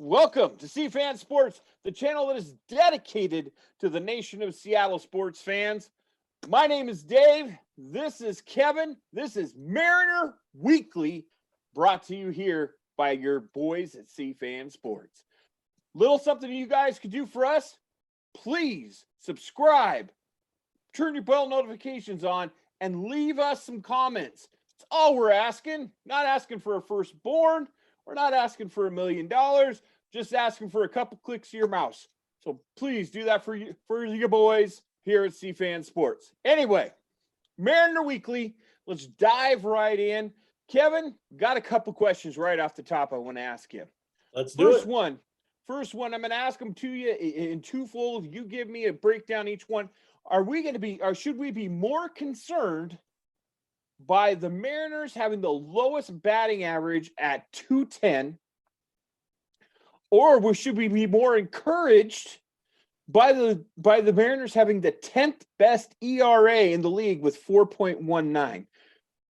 Welcome to C-Fan Sports, the channel that is dedicated to the nation of Seattle sports fans. My name is Dave. This is Kevin. This is Mariner Weekly, brought to you here by your boys at C-Fan Sports. Little something you guys could do for us, please subscribe, turn your bell notifications on, and leave us some comments. That's all we're asking. Not asking for a firstborn. We're not asking for $1 million. Just asking for a couple clicks to your mouse. So please do that for you boys here at C-Fan Sports. Anyway, Mariner Weekly, let's dive right in. Kevin, got a couple questions right off the top I want to ask you. Let's do it. First one, I'm going to ask them to you in twofold. You give me a breakdown each one. Should we be more concerned by the Mariners having the lowest batting average at 210? Or should we be more encouraged by the Mariners having the 10th best ERA in the league with 4.19?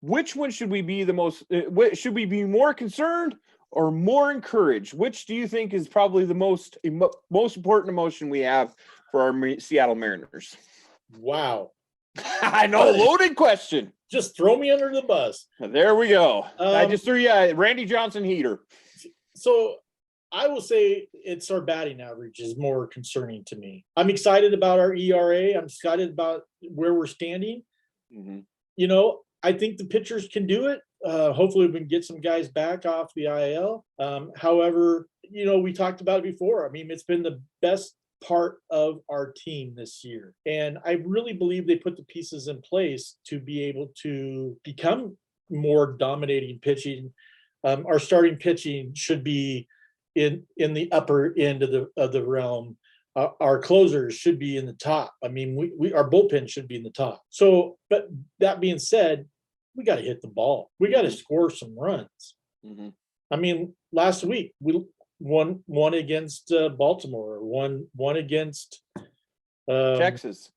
Which one should we be should we be more concerned or more encouraged? Which do you think is probably the most important emotion we have for our Seattle Mariners? Wow. I know, loaded question. Just throw me under the bus. There we go. I just threw you a Randy Johnson heater. So I will say it's our batting average is more concerning to me. I'm excited about our ERA. I'm excited about where we're standing. Mm-hmm. You know, I think the pitchers can do it. Hopefully we can get some guys back off the IL. However, you know, we talked about it before. I mean, it's been the best part of our team this year. And I really believe they put the pieces in place to be able to become more dominating pitching. Our starting pitching should be in the upper end of the realm. Our closers should be in the top. I mean, our bullpen should be in the top. So, but that being said, we got to hit the ball. We got to score some runs. Mm-hmm. I mean, last week we won against Baltimore, one against Texas,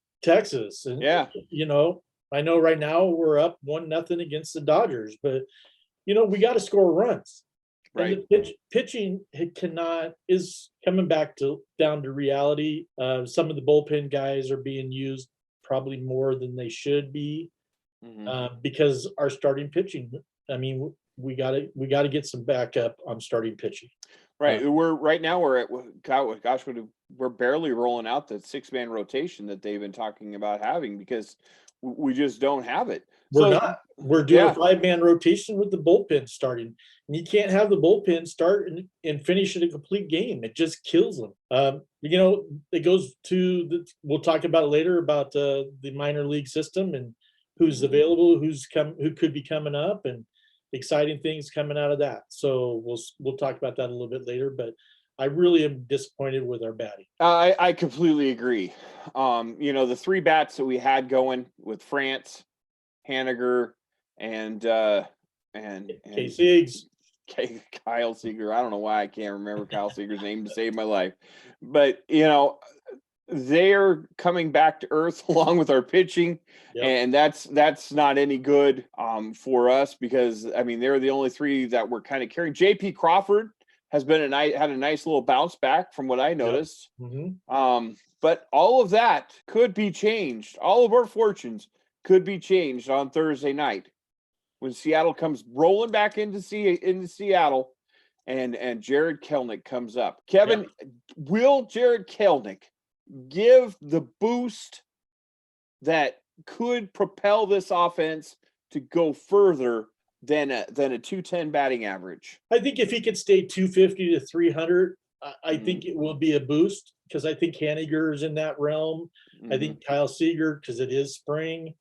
and yeah. You know, I know right now we're up 1-0 against the Dodgers, but you know we got to score runs. Right. And the pitching is coming back down to reality. Some of the bullpen guys are being used probably more than they should be, because our starting pitching. I mean, we got to get some backup on starting pitching. Right. We're barely rolling out the 6-man rotation that they've been talking about having because we just don't have it. We're doing a 5-man rotation with the bullpen starting. And you can't have the bullpen start and finish in a complete game. It just kills them. You know, it goes to we'll talk about it later about the minor league system and who's available, who could be coming up, and exciting things coming out of that. So we'll talk about that a little bit later, but I really am disappointed with our batting. I completely agree. You know, the 3 bats that we had going with France, Haniger, and Kyle Seager. I don't know why I can't remember Kyle Seager's name to save my life, but you know, they're coming back to earth along with our pitching. Yep. And that's not any good for us because I mean they're the only 3 that were kind of carrying. JP Crawford has been had a nice little bounce back from what I noticed. Yep. Mm-hmm. But all of that could be changed. All of our fortunes could be changed on Thursday night when Seattle comes rolling back into Seattle and Jared Kelnick comes up. Kevin, will Jared Kelnick give the boost that could propel this offense to go further than a 210 batting average? I think if he could stay 250 to 300, I think it will be a boost because I think Haniger is in that realm. I think Kyle Seager, because it is spring,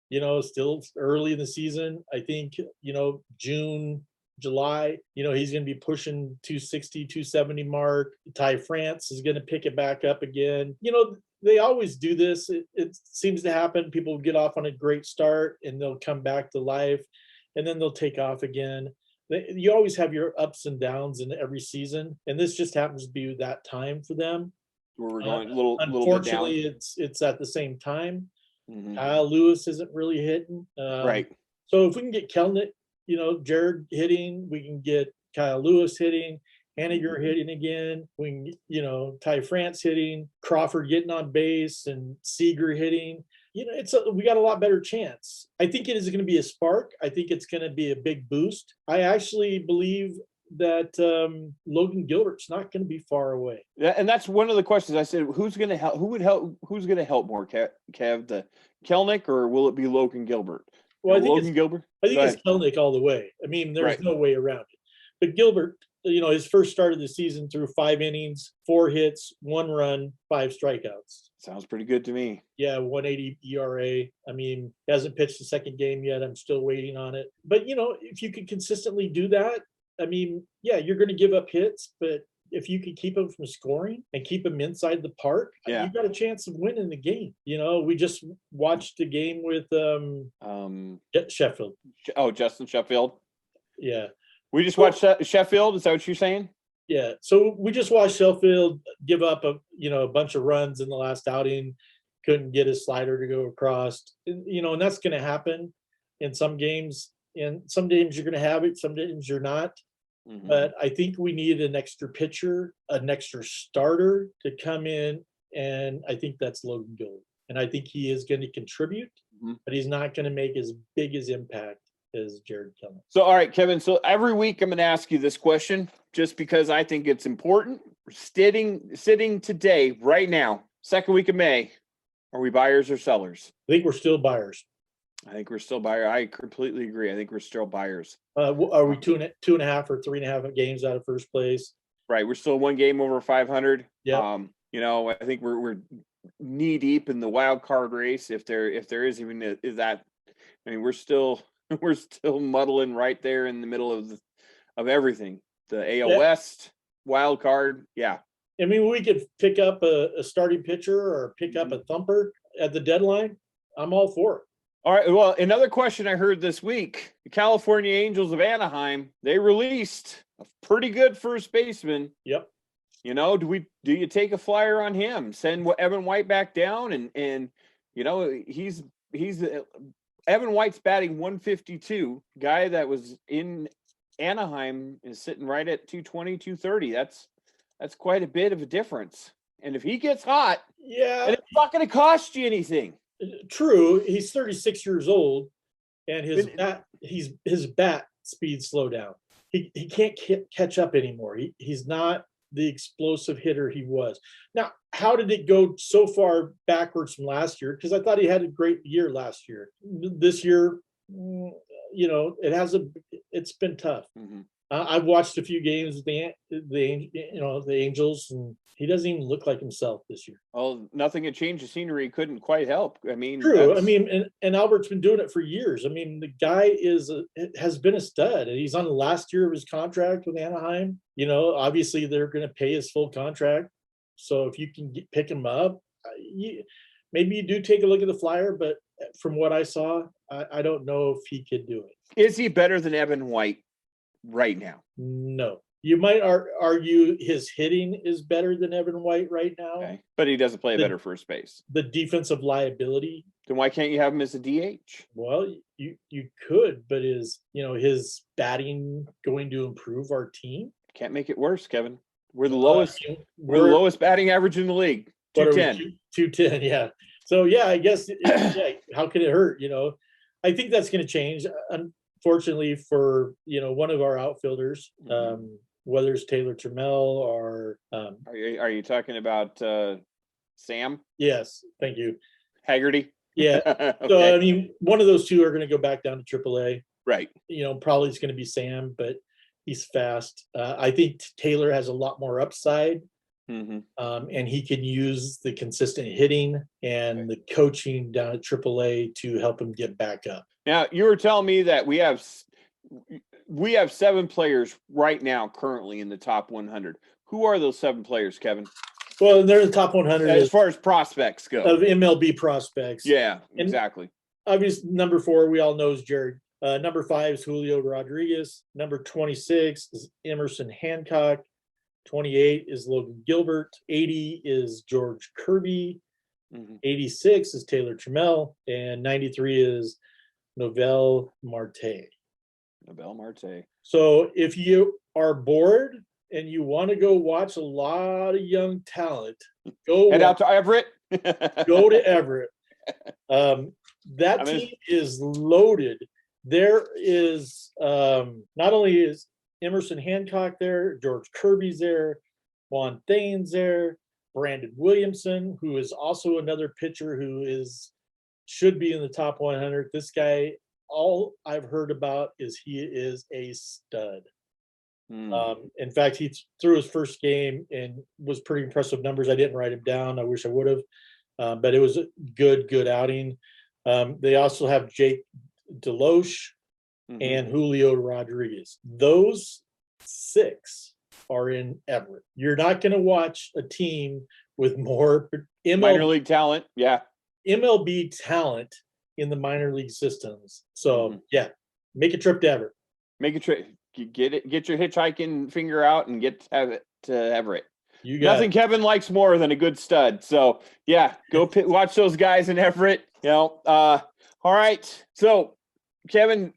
you know, still early in the season. I think, you know, June, July, you know, he's going to be pushing 260, 270 mark. Ty France is going to pick it back up again. You know, they always do this. It seems to happen. People get off on a great start and they'll come back to life and then they'll take off again. You always have your ups and downs in every season. And this just happens to be that time for them. Where we're going a little unfortunately, bit down. It's at the same time. Kyle Lewis isn't really hitting. Right. So if we can get Kelnick, you know, Jared hitting, we can get Kyle Lewis hitting, Haniger hitting again. We can, Ty France hitting, Crawford getting on base, and Seager hitting. We got a lot better chance. I think it is going to be a spark. I think it's going to be a big boost. I actually believe that Logan Gilbert's not going to be far away. Yeah, and that's one of the questions. I said, who's going to help? Who would help? Who's going to help more, Kev? The Kelnick, or will it be Logan Gilbert? Well, I think Logan Gilbert. I think it's Kelnick all the way. I mean, there's no way around it. But Gilbert, his first start of the season threw 5 innings, 4 hits, 1 run, 5 strikeouts. Sounds pretty good to me. Yeah, 180 ERA. I mean, hasn't pitched the second game yet. I'm still waiting on it. But, if you could consistently do that, I mean, yeah, you're going to give up hits, but if you could keep them from scoring and keep them inside the park, you've got a chance of winning the game. We just watched the game with Sheffield. Oh, Justin Sheffield. Yeah. We just watched Sheffield. Is that what you're saying? Yeah. So we just watched Sheffield give up a bunch of runs in the last outing. Couldn't get his slider to go across. And that's going to happen in some games. And some games you're going to have it, some games you're not. Mm-hmm. But I think we need an extra pitcher, an extra starter to come in, and I think that's Logan Gilbert. And I think he is going to contribute, but he's not going to make as big as impact as Jared Kelnick. So, all right, Kevin. So every week I'm going to ask you this question just because I think it's important. Sitting today, right now, second week of May, are we buyers or sellers? I think we're still buyers. I think we're still buyers. I completely agree. I think we're still buyers. Are we 2.5 or 3.5 games out of first place? Right. We're still 1 game over 500. Yeah. I think we're knee deep in the wild card race. If there is even that, I mean, we're still muddling right there in the middle of everything. The AL West wild card. Yeah. I mean, we could pick up a starting pitcher or pick up a thumper at the deadline. I'm all for it. All right. Well, another question I heard this week: the California Angels of Anaheim, they released a pretty good first baseman. Yep. Do you take a flyer on him? Send Evan White back down, and he's Evan White's batting 152. Guy that was in Anaheim is sitting right at 220, 230. That's quite a bit of a difference. And if he gets hot, and it's not going to cost you anything. True, he's 36 years old, and his bat speed slowed down. He can't catch up anymore. He's not the explosive hitter he was. Now, how did it go so far backwards from last year? Because I thought he had a great year last year. This year, it's been tough. Mm-hmm. I've watched a few games with the Angels, and he doesn't even look like himself this year. Well, nothing had changed. The scenery couldn't quite help. I mean, true. I mean, and Albert's been doing it for years. I mean, the guy has been a stud, and he's on the last year of his contract with Anaheim. Obviously they're going to pay his full contract. So if you can pick him up, maybe you do take a look at the flyer. But from what I saw, I don't know if he could do it. Is he better than Evan White right now? No. You might argue his hitting is better than Evan White right now. Okay. But he doesn't play better first base. The defensive liability. Then why can't you have him as a DH? Well, you could, but is his batting going to improve our team? Can't make it worse, Kevin. We're the lowest. We're the lowest batting average in the league. 210. 210, yeah. So yeah, I guess how could it hurt? I think that's going to change. Unfortunately for one of our outfielders, whether it's Taylor Trammell or are you talking about Sam? Yes, thank you. Haggerty. Yeah. Okay. So I mean, one of those two are going to go back down to AAA. Right. Probably it's going to be Sam, but he's fast. I think Taylor has a lot more upside, and he can use the consistent hitting and the coaching down at AAA to help him get back up. Now, you were telling me that we have 7 players right now currently in the top 100. Who are those 7 players, Kevin? Well, they're in the top 100 as far as prospects go. Of MLB prospects. Yeah, exactly. Obviously, number 4 we all know is Jared. Number 5 is Julio Rodriguez. Number 26 is Emerson Hancock. 28 is Logan Gilbert. 80 is George Kirby. 86 is Taylor Trammell. And 93 is Noel Marte. Noel Marte. So if you are bored and you want to go watch a lot of young talent, go Head out to Everett. go to Everett. That I mean, team is loaded. There is not only is Emerson Hancock there, George Kirby's there, Juan Thane's there, Brandon Williamson, who is also another pitcher who should be in the top 100. This guy, all I've heard about is he is a stud. In fact, he threw his first game and was pretty impressive numbers. I didn't write him down. I wish I would have, but it was a good outing. They also have Jake Deloche and Julio Rodriguez. Those 6 are in Everett. You're not going to watch a team with more minor league talent. Yeah. MLB talent in the minor league systems. So yeah, make a trip to Everett. Make a trip. Get your hitchhiking finger out and get to Everett. Nothing Kevin likes more than a good stud. So yeah, go watch those guys in Everett. All right. So Kevin,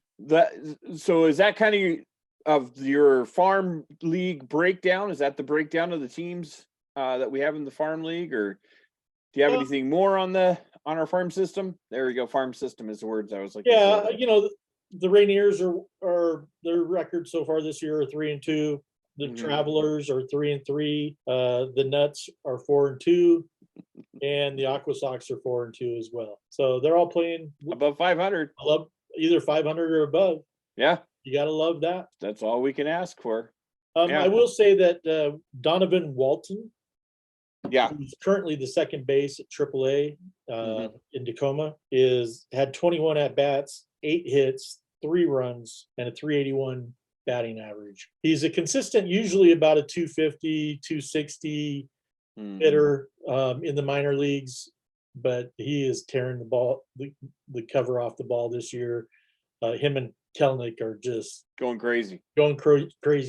so is that kind of your farm league breakdown? Is that the breakdown of the teams that we have in the farm league, or do you have anything more on our farm system? There we go. Farm system is the words I was looking for. Yeah, the Rainiers are their record so far this year are 3-2. The Travelers are 3-3. The Nuts are 4-2, and the Aqua Sox are 4-2 as well. So they're all playing above 500. Either 500 or above. Yeah, you gotta love that. That's all we can ask for. I will say that Donovan Walton, who's currently the second base at AAA in Tacoma, had 21 at bats, 8 hits, 3 runs, and a 381 batting average. He's a consistent, usually about a 250, 260 hitter in the minor leagues, but he is tearing the ball, the cover off the ball this year. Him and Kelnick are just going crazy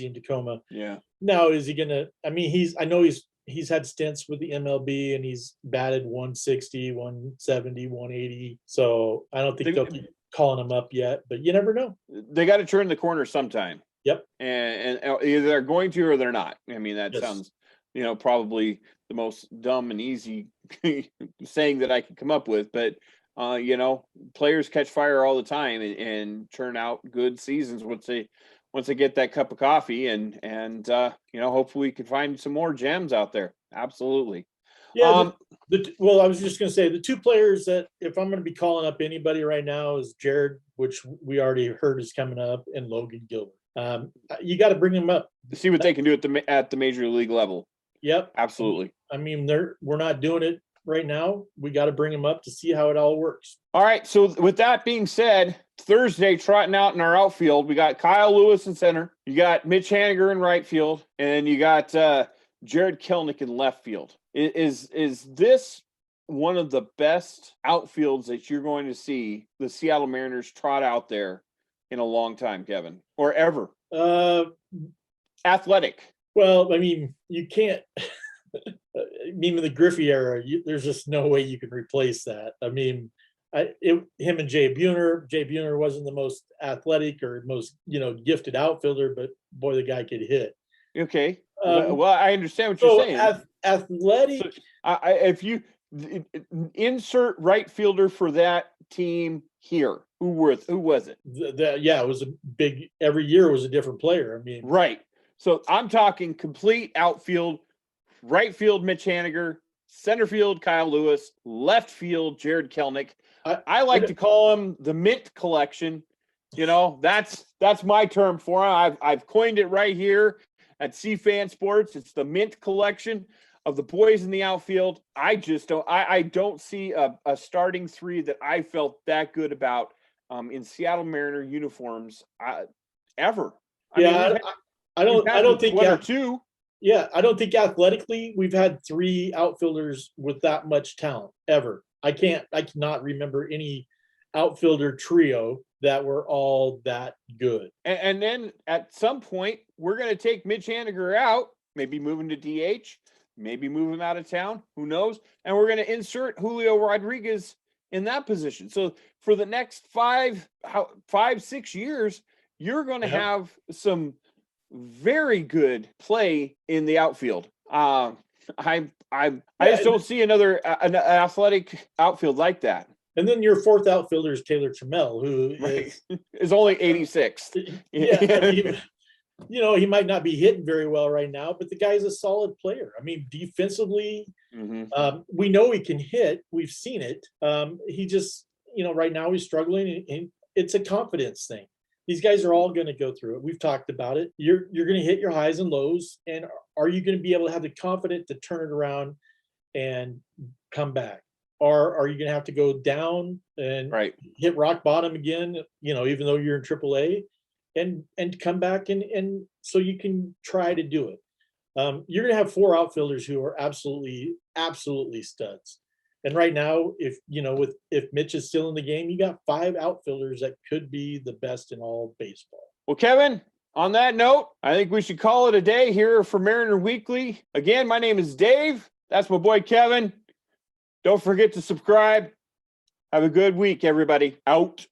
in Tacoma. Yeah. Now, is he gonna? I mean, I know he's had stints with the MLB and he's batted 160, 170, 180. So I don't think they'll keep calling him up yet, but you never know. They got to turn the corner sometime. Yep. And either they're going to or they're not. I mean, that sounds, probably the most dumb and easy saying that I could come up with, but players catch fire all the time and turn out good seasons once they get that cup of coffee and hopefully we can find some more gems out there. Absolutely. Yeah. Well, I was just going to say the 2 players that, if I'm going to be calling up anybody right now, is Jared, which we already heard is coming up, and Logan Gilbert. You got to bring them up to see what they can do at the major league level. Yep. Absolutely. I mean, we're not doing it right now. We got to bring them up to see how it all works. All right. So with that being said, Thursday trotting out in our outfield, we got Kyle Lewis in center. You got Mitch Haniger in right field, and you got Jared Kelnick in left field. Is this one of the best outfields that you're going to see the Seattle Mariners trot out there in a long time, Kevin, or ever? Athletic. Well, I mean, you can't. I mean, in the Griffey era, there's just no way you can replace that. I mean, him and Jay Buhner. Jay Buhner wasn't the most athletic or most gifted outfielder, but boy, the guy could hit. Okay. Well, I understand what you're saying. Athletic. So, if you insert right fielder for that team here, who was it? It was a big. Every year was a different player. I mean, right. So I'm talking complete outfield. Right field, Mitch Haniger. Center field, Kyle Lewis. Left field, Jared Kelnick. I like to call him the Mint Collection. That's my term for him. I've coined it right here at C-Fan Sports. It's the Mint Collection of the boys in the outfield. I just don't see a starting 3 that I felt that good about in Seattle Mariner uniforms ever. I don't think 1 or 2. Yeah, I don't think athletically we've had 3 outfielders with that much talent ever. I cannot remember any outfielder trio that were all that good. And then at some point, we're going to take Mitch Haniger out, maybe move him to DH, maybe move him out of town, who knows? And we're going to insert Julio Rodriguez in that position. So for the next 5, 6 years, you're going to have some very good play in the outfield. I just don't see another an athletic outfield like that. And then your fourth outfielder is Taylor Trammell, who is only 86th. Yeah, I mean, he might not be hitting very well right now, but the guy's a solid player. I mean, defensively, we know he can hit. We've seen it. He just, right now he's struggling, and it's a confidence thing. These guys are all going to go through it. We've talked about it. You're going to hit your highs and lows, and are you going to be able to have the confidence to turn it around and come back? Or are you going to have to go down and hit rock bottom again, even though you're in AAA, and come back and so you can try to do it. You're going to have 4 outfielders who are absolutely studs. And right now, if Mitch is still in the game, you got 5 outfielders that could be the best in all baseball. Well, Kevin, on that note, I think we should call it a day here for Mariner Weekly. Again, my name is Dave. That's my boy, Kevin. Don't forget to subscribe. Have a good week, everybody. Out.